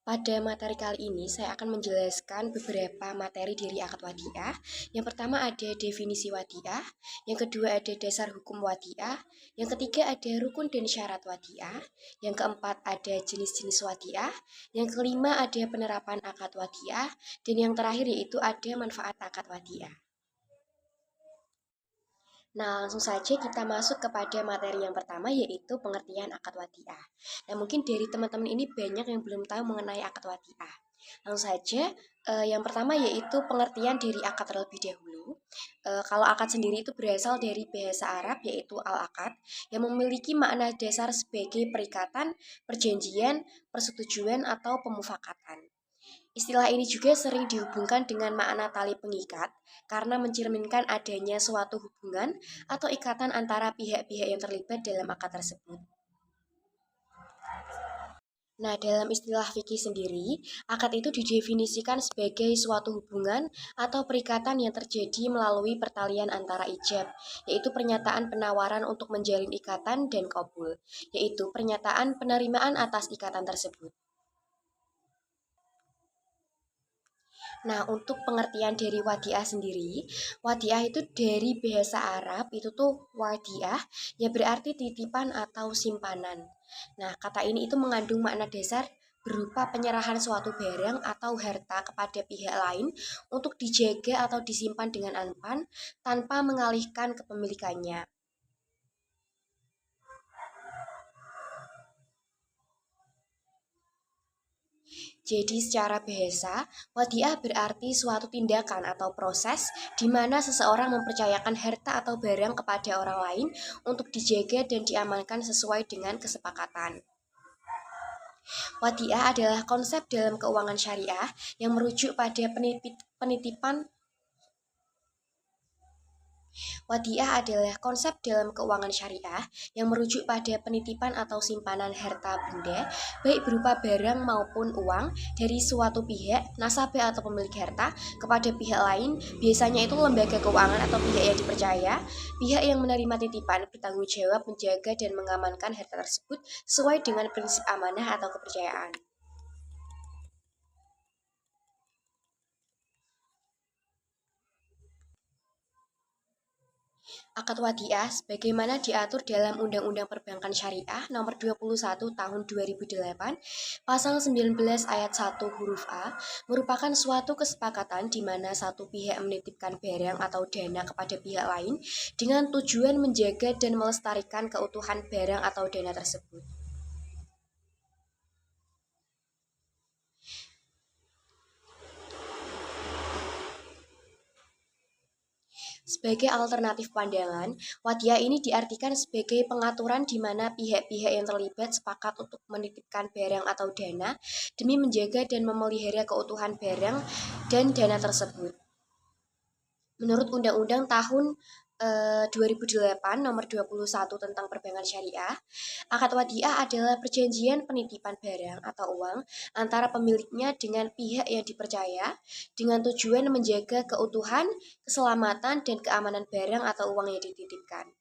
Pada materi kali ini, saya akan menjelaskan beberapa materi dari akad wadiah. Yang pertama ada definisi wadiah, yang kedua ada dasar hukum wadiah, yang ketiga ada rukun dan syarat wadiah, yang keempat ada jenis-jenis wadiah, yang kelima ada penerapan akad wadiah, dan yang terakhir yaitu ada manfaat akad wadiah. Nah, langsung saja kita masuk kepada materi yang pertama yaitu pengertian akad wadiah. Nah, mungkin dari teman-teman ini banyak yang belum tahu mengenai akad wadiah. Langsung saja, yang pertama yaitu pengertian dari akad terlebih dahulu. Kalau akad sendiri itu berasal dari bahasa Arab yaitu al-akad yang memiliki makna dasar sebagai perikatan, perjanjian, persetujuan atau pemufakatan. Istilah ini juga sering dihubungkan dengan makna tali pengikat karena mencerminkan adanya suatu hubungan atau ikatan antara pihak-pihak yang terlibat dalam akad tersebut. Nah, dalam istilah fikih sendiri, akad itu didefinisikan sebagai suatu hubungan atau perikatan yang terjadi melalui pertalian antara ijab, yaitu pernyataan penawaran untuk menjalin ikatan, dan qabul, yaitu pernyataan penerimaan atas ikatan tersebut. Nah, untuk pengertian dari wadiah sendiri, wadiah itu dari bahasa Arab itu tuh wadiah, yang berarti titipan atau simpanan. Nah, kata ini itu mengandung makna dasar berupa penyerahan suatu barang atau harta kepada pihak lain untuk dijaga atau disimpan dengan aman tanpa mengalihkan kepemilikannya. Jadi secara bahasa, wadiah berarti suatu tindakan atau proses di mana seseorang mempercayakan harta atau barang kepada orang lain untuk dijaga dan diamankan sesuai dengan kesepakatan. Wadiah adalah konsep dalam keuangan syariah yang merujuk pada penitipan. Wadiah adalah konsep dalam keuangan syariah yang merujuk pada penitipan atau simpanan harta benda, baik berupa barang maupun uang, dari suatu pihak, nasabah atau pemilik harta, kepada pihak lain, biasanya itu lembaga keuangan atau pihak yang dipercaya. Pihak yang menerima titipan bertanggung jawab menjaga dan mengamankan harta tersebut sesuai dengan prinsip amanah atau kepercayaan. Akad wadiah sebagaimana diatur dalam Undang-Undang Perbankan Syariah Nomor 21 Tahun 2008, Pasal 19 Ayat 1 huruf A, merupakan suatu kesepakatan di mana satu pihak menitipkan barang atau dana kepada pihak lain dengan tujuan menjaga dan melestarikan keutuhan barang atau dana tersebut. Sebagai alternatif pandangan, wadiah ini diartikan sebagai pengaturan di mana pihak-pihak yang terlibat sepakat untuk menitipkan barang atau dana demi menjaga dan memelihara keutuhan barang dan dana tersebut. Menurut Undang-Undang tahun 2008 Nomor 21 tentang Perbankan Syariah, akad wadiah adalah perjanjian penitipan barang atau uang antara pemiliknya dengan pihak yang dipercaya dengan tujuan menjaga keutuhan, keselamatan, dan keamanan barang atau uang yang dititipkan.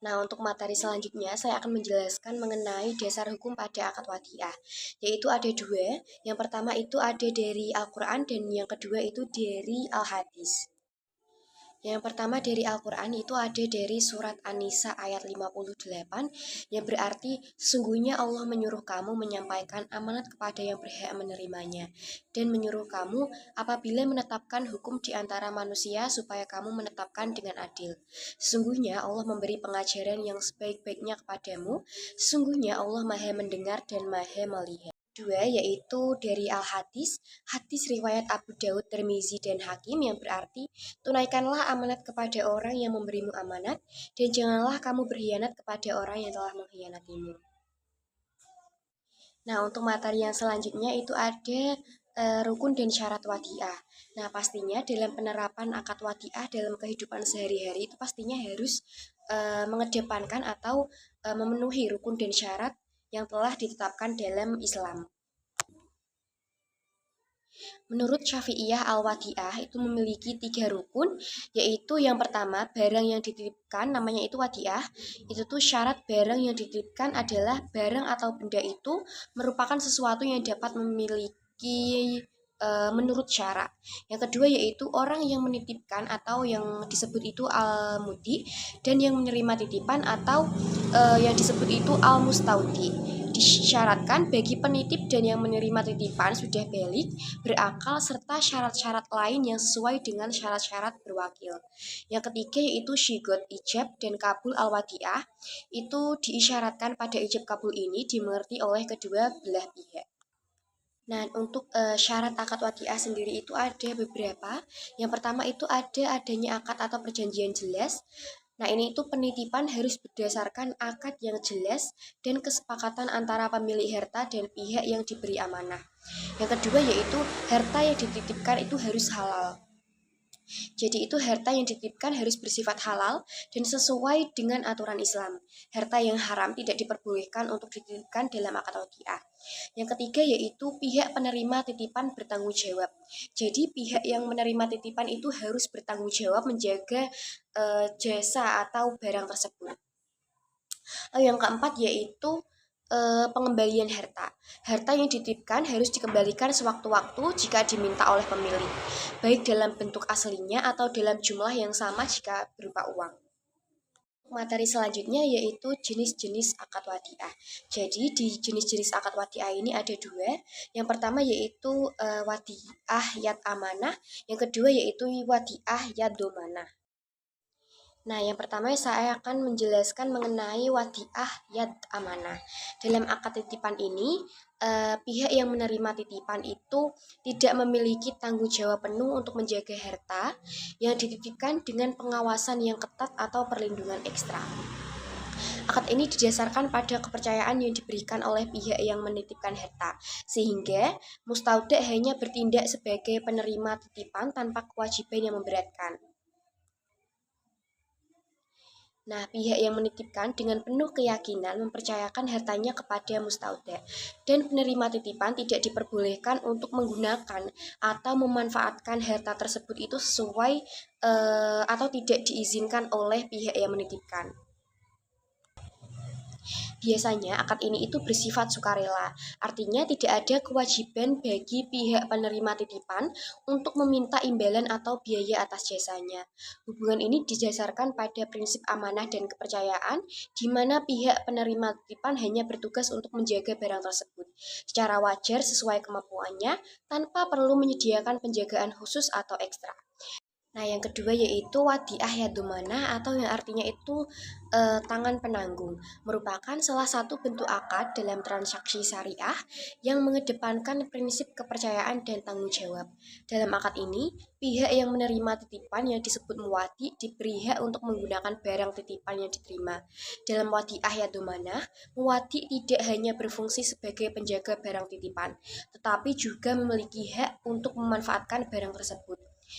Nah, untuk materi selanjutnya saya akan menjelaskan mengenai dasar hukum pada akad wadiah, yaitu ada dua. Yang pertama itu ada dari Al-Quran dan yang kedua itu dari Al-Hadis. Yang pertama dari Al-Quran itu ada dari surat An-Nisa ayat 58 yang berarti sesungguhnya Allah menyuruh kamu menyampaikan amanat kepada yang berhak menerimanya dan menyuruh kamu apabila menetapkan hukum di antara manusia supaya kamu menetapkan dengan adil. Sesungguhnya Allah memberi pengajaran yang sebaik-baiknya kepadamu. Sesungguhnya Allah Maha mendengar dan Maha melihat. Dua yaitu dari Al-Hadis, hadis riwayat Abu Daud, Tirmizi, dan Hakim yang berarti tunaikanlah amanat kepada orang yang memberimu amanat dan janganlah kamu berkhianat kepada orang yang telah mengkhianatimu. Nah, untuk materi yang selanjutnya itu ada rukun dan syarat wadiah. Nah, pastinya dalam penerapan akad wadiah dalam kehidupan sehari-hari itu pastinya harus mengedepankan atau memenuhi rukun dan syarat yang telah ditetapkan dalam Islam. Menurut Syafi'iyah Al-Wadi'ah itu memiliki 3 rukun, yaitu yang pertama barang yang dititipkan namanya itu wadi'ah. Itu tuh syarat barang yang dititipkan adalah barang atau benda itu merupakan sesuatu yang dapat memiliki menurut syarak. Yang kedua yaitu orang yang menitipkan atau yang disebut itu al-mudi, dan yang menerima titipan atau yang disebut itu al-mustaudi. Disyaratkan bagi penitip dan yang menerima titipan sudah balik, berakal, serta syarat-syarat lain yang sesuai dengan syarat-syarat berwakil. Yang ketiga yaitu syigot ijab dan kabul al-wadi'ah. Itu diisyaratkan pada ijab kabul ini dimengerti oleh kedua belah pihak. Nah, untuk syarat akad wadiah sendiri itu ada beberapa. Yang pertama itu adanya akad atau perjanjian jelas. Nah, ini itu penitipan harus berdasarkan akad yang jelas dan kesepakatan antara pemilik harta dan pihak yang diberi amanah. Yang kedua yaitu harta yang dititipkan itu harus halal. Jadi itu harta yang dititipkan harus bersifat halal dan sesuai dengan aturan Islam. Harta yang haram tidak diperbolehkan untuk dititipkan dalam akad wadiah. Yang ketiga yaitu pihak penerima titipan bertanggung jawab. Jadi pihak yang menerima titipan itu harus bertanggung jawab menjaga jasa atau barang tersebut. Lalu yang keempat yaitu pengembalian harta. Harta yang dititipkan harus dikembalikan sewaktu-waktu jika diminta oleh pemilik, baik dalam bentuk aslinya atau dalam jumlah yang sama jika berupa uang. Materi selanjutnya yaitu jenis-jenis akad wadiah. Jadi di jenis-jenis akad wadiah ini ada dua. Yang pertama yaitu wadiah yad amanah, yang kedua yaitu wadiah yad domanah. Nah, yang pertama saya akan menjelaskan mengenai wadiah yad amanah. Dalam akad titipan ini, pihak yang menerima titipan itu tidak memiliki tanggung jawab penuh untuk menjaga harta yang dititipkan dengan pengawasan yang ketat atau perlindungan ekstra. Akad ini didasarkan pada kepercayaan yang diberikan oleh pihak yang menitipkan harta, sehingga mustaudak hanya bertindak sebagai penerima titipan tanpa kewajiban yang memberatkan. Nah, pihak yang menitipkan dengan penuh keyakinan mempercayakan hartanya kepada mustaudak, dan penerima titipan tidak diperbolehkan untuk menggunakan atau memanfaatkan harta tersebut itu sesuai atau tidak diizinkan oleh pihak yang menitipkan. Biasanya akad ini itu bersifat sukarela, artinya tidak ada kewajiban bagi pihak penerima titipan untuk meminta imbalan atau biaya atas jasanya. Hubungan ini didasarkan pada prinsip amanah dan kepercayaan, di mana pihak penerima titipan hanya bertugas untuk menjaga barang tersebut secara wajar sesuai kemampuannya, tanpa perlu menyediakan penjagaan khusus atau ekstra. Nah, yang kedua yaitu wadiah yadomana atau yang artinya itu tangan penanggung, merupakan salah satu bentuk akad dalam transaksi syariah yang mengedepankan prinsip kepercayaan dan tanggung jawab. Dalam akad ini, pihak yang menerima titipan yang disebut muwadi diberi hak untuk menggunakan barang titipan yang diterima. Dalam wadiah yadomana, muwadi tidak hanya berfungsi sebagai penjaga barang titipan, tetapi juga memiliki hak untuk memanfaatkan barang tersebut.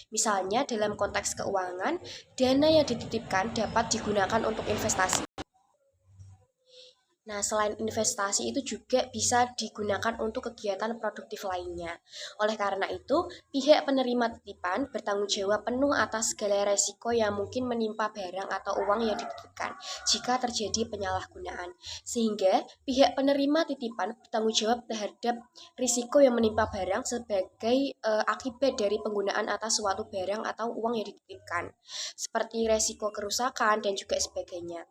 Misalnya dalam konteks keuangan, dana yang dititipkan dapat digunakan untuk investasi. Nah, selain investasi itu juga bisa digunakan untuk kegiatan produktif lainnya. Oleh karena itu, pihak penerima titipan bertanggung jawab penuh atas segala resiko yang mungkin menimpa barang atau uang yang dititipkan jika terjadi penyalahgunaan. Sehingga pihak penerima titipan bertanggung jawab terhadap risiko yang menimpa barang sebagai akibat dari penggunaan atas suatu barang atau uang yang dititipkan, seperti resiko kerusakan dan juga sebagainya.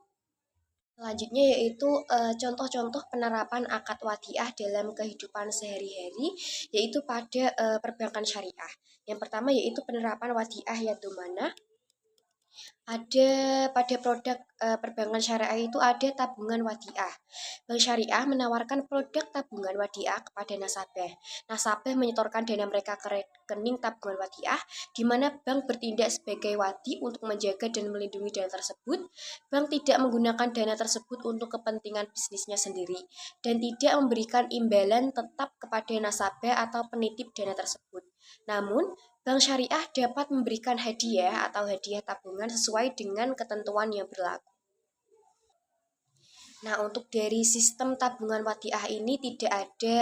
Selanjutnya yaitu contoh-contoh penerapan akad wadiah dalam kehidupan sehari-hari, yaitu pada perbankan syariah. Yang pertama yaitu penerapan wadiah yadomana. Ada pada produk perbankan syariah itu ada tabungan wadiah. Bank syariah menawarkan produk tabungan wadiah kepada nasabah. Nasabah menyetorkan dana mereka ke rekening tabungan wadiah, di mana bank bertindak sebagai wadi untuk menjaga dan melindungi dana tersebut. Bank tidak menggunakan dana tersebut untuk kepentingan bisnisnya sendiri dan tidak memberikan imbalan tetap kepada nasabah atau penitip dana tersebut. Namun, bank syariah dapat memberikan hadiah atau hadiah tabungan sesuai dengan ketentuan yang berlaku. Nah, untuk dari sistem tabungan wadiah ini tidak ada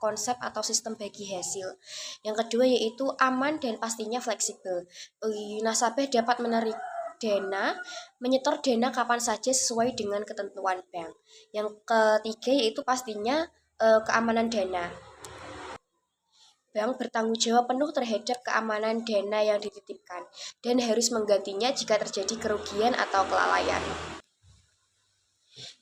konsep atau sistem bagi hasil. Yang kedua yaitu aman dan pastinya fleksibel. Nasabah dapat menarik dana, menyetor dana kapan saja sesuai dengan ketentuan bank. Yang ketiga yaitu pastinya keamanan dana. Bank bertanggung jawab penuh terhadap keamanan dana yang dititipkan dan harus menggantinya jika terjadi kerugian atau kelalaian.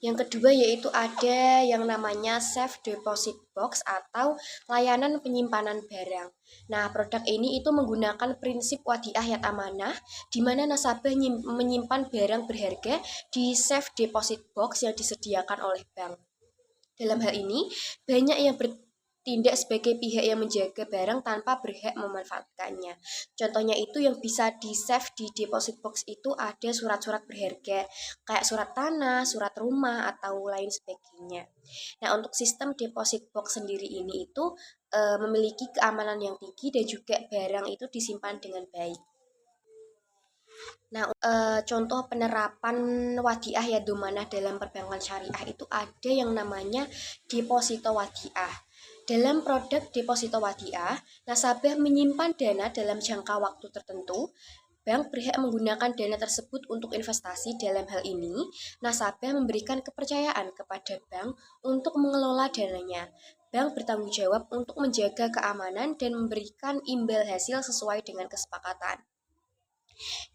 Yang kedua yaitu ada yang namanya Safe Deposit Box atau layanan penyimpanan barang. Nah, produk ini itu menggunakan prinsip wadiah yat amanah, di mana nasabah menyimpan barang berharga di Safe Deposit Box yang disediakan oleh bank. Dalam hal ini, banyak yang bertindak sebagai pihak yang menjaga barang tanpa berhak memanfaatkannya. Contohnya itu yang bisa di-save di deposit box itu ada surat-surat berharga, kayak surat tanah, surat rumah, atau lain sebagainya. Nah, untuk sistem deposit box sendiri ini itu memiliki keamanan yang tinggi dan juga barang itu disimpan dengan baik. Nah, contoh penerapan wadiah ya domanah dalam perbankan syariah itu ada yang namanya deposito wadiah. Dalam produk deposito wadiah, nasabah menyimpan dana dalam jangka waktu tertentu. Bank berhak menggunakan dana tersebut untuk investasi. Dalam hal ini, nasabah memberikan kepercayaan kepada bank untuk mengelola dananya. Bank bertanggung jawab untuk menjaga keamanan dan memberikan imbal hasil sesuai dengan kesepakatan.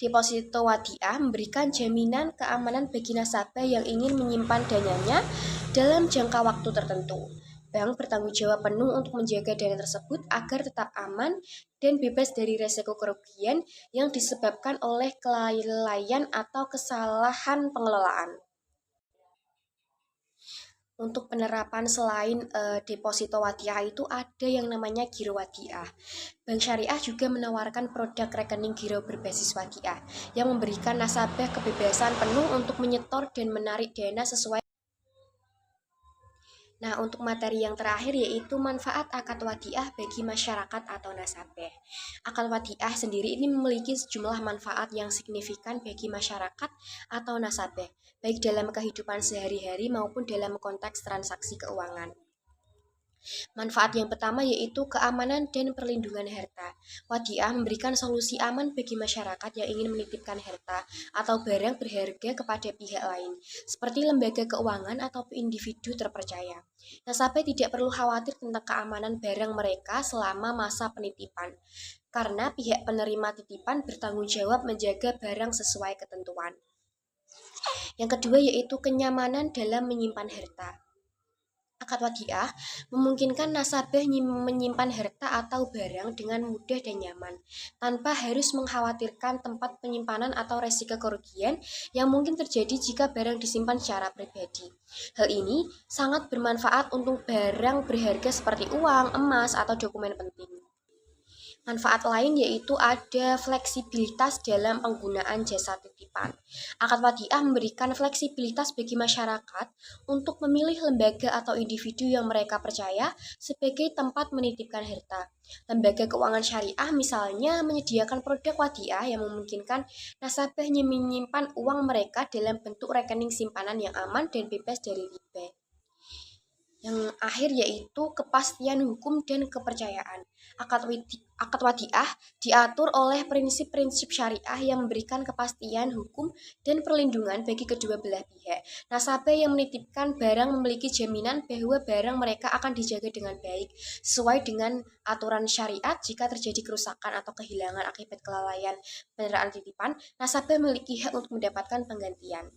Deposito wadiah memberikan jaminan keamanan bagi nasabah yang ingin menyimpan dananya dalam jangka waktu tertentu. Bank bertanggung jawab penuh untuk menjaga dana tersebut agar tetap aman dan bebas dari resiko kerugian yang disebabkan oleh kelalaian atau kesalahan pengelolaan. Untuk penerapan selain deposito wadiah itu ada yang namanya giro wadiah. Bank Syariah juga menawarkan produk rekening giro berbasis wadiah yang memberikan nasabah kebebasan penuh untuk menyetor dan menarik dana sesuai. Nah, untuk materi yang terakhir yaitu manfaat akad wadiah bagi masyarakat atau nasabah. Akad wadiah sendiri ini memiliki sejumlah manfaat yang signifikan bagi masyarakat atau nasabah, baik dalam kehidupan sehari-hari maupun dalam konteks transaksi keuangan. Manfaat yang pertama yaitu keamanan dan perlindungan harta. Wadiah memberikan solusi aman bagi masyarakat yang ingin menitipkan harta atau barang berharga kepada pihak lain, seperti lembaga keuangan atau individu terpercaya. Nasabah tidak perlu khawatir tentang keamanan barang mereka selama masa penitipan, karena pihak penerima titipan bertanggung jawab menjaga barang sesuai ketentuan. Yang kedua yaitu kenyamanan dalam menyimpan harta. Akad wadiah memungkinkan nasabah menyimpan harta atau barang dengan mudah dan nyaman, tanpa harus mengkhawatirkan tempat penyimpanan atau resiko kerugian yang mungkin terjadi jika barang disimpan secara pribadi. Hal ini sangat bermanfaat untuk barang berharga seperti uang, emas, atau dokumen penting. Manfaat lain yaitu ada fleksibilitas dalam penggunaan jasa titipan. Akad wadiah memberikan fleksibilitas bagi masyarakat untuk memilih lembaga atau individu yang mereka percaya sebagai tempat menitipkan harta. Lembaga keuangan syariah misalnya menyediakan produk wadiah yang memungkinkan nasabah menyimpan uang mereka dalam bentuk rekening simpanan yang aman dan bebas dari riba. Yang akhir yaitu kepastian hukum dan kepercayaan. Akad wadiah diatur oleh prinsip-prinsip syariah yang memberikan kepastian hukum dan perlindungan bagi kedua belah pihak. Nasabah yang menitipkan barang memiliki jaminan bahwa barang mereka akan dijaga dengan baik sesuai dengan aturan syariat. Jika terjadi kerusakan atau kehilangan akibat kelalaian penyertaan titipan, nasabah memiliki hak untuk mendapatkan penggantian.